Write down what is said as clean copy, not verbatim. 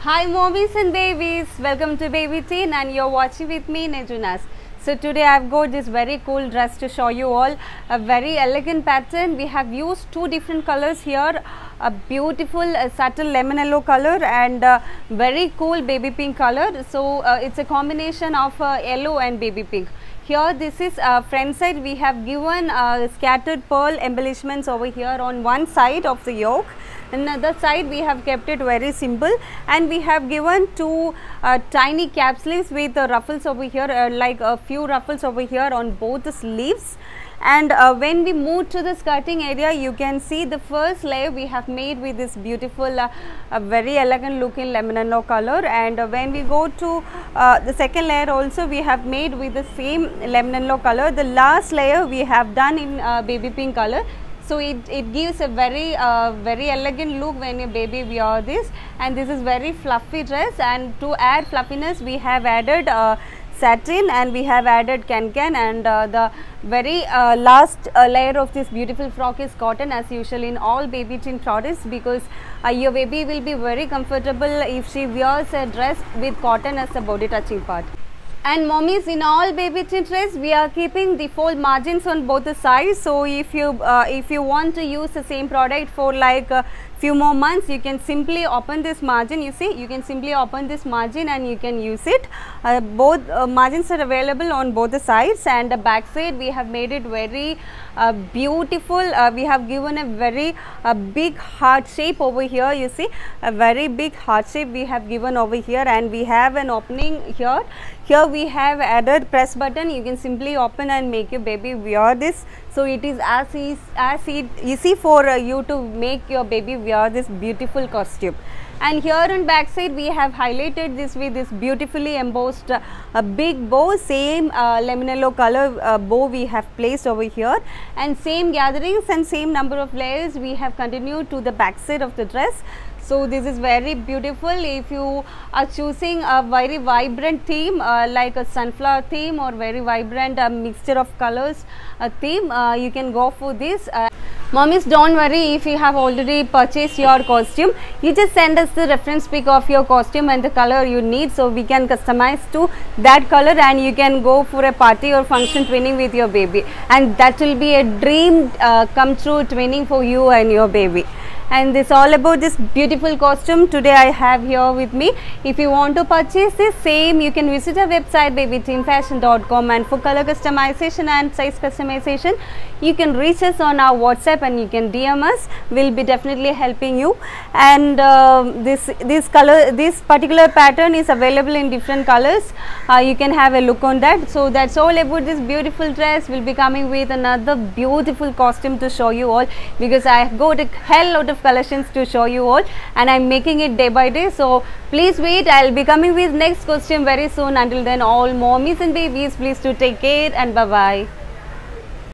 Hi mommies and babies, welcome to Baby Teen and you're watching with me Nejunas. So today I've got this very cool dress to show you all, a very elegant pattern. We have used two different colors here, a beautiful subtle lemon yellow color and very cool baby pink color. So it's a combination of yellow and baby pink. Here this is front side, we have given scattered pearl embellishments over here on one side of the yoke. Another side we have kept it very simple and we have given two tiny cap sleeves with ruffles over here, like a few ruffles over here on both the sleeves. And when we move to the skirting area, you can see the first layer we have made with this beautiful very elegant looking lemon yellow color, and when we go to the second layer also we have made with the same lemon yellow color. The last layer we have done in baby pink color. So it gives a very elegant look when a baby wear this, and this is very fluffy dress, and to add fluffiness we have added satin and we have added can, and the very last layer of this beautiful frock is cotton, as usual in all baby teen products, because your baby will be very comfortable if she wears a dress with cotton as a body touching part. And mommies, in all baby teen dress we are keeping the fold margins on both the sides. So if you want to use the same product for like few more months, you can simply open this margin. You see, you can simply open this margin and you can use it. Both margins are available on both the sides, and the back side we have made it very beautiful. We have given a very big heart shape over here. You see, a very big heart shape we have given over here, and we have an opening here. Here we have added press button. You can simply open and make your baby wear this. So it is as easy for you to make your baby wear this beautiful costume. And here on back side we have highlighted this with this beautifully embossed a big bow, same lemon yellow color bow we have placed over here, and same gatherings and same number of layers we have continued to the back side of the dress. So this is very beautiful. If you are choosing a very vibrant theme like a sunflower theme or very vibrant mixture of colors theme, you can go for this. Mommies, don't worry if you have already purchased your costume. You just send us the reference pic of your costume and the color you need, so we can customize to that color and you can go for a party or function twinning with your baby, and that will be a dream come true twinning for you and your baby. And this all about this beautiful costume today I have here with me. If you want to purchase this same, you can visit our website babyteenfashion.com, and for color customization and size customization you can reach us on our WhatsApp and you can DM us. We'll be definitely helping you. And this particular pattern is available in different colors. You can have a look on that. So that's all about this beautiful dress. We'll be coming with another beautiful costume to show you all, because I have got a hell lot of collections to show you all and I'm making it day by day. So please wait, I'll be coming with next costume very soon. Until then, all mommies and babies, please do take care and bye bye.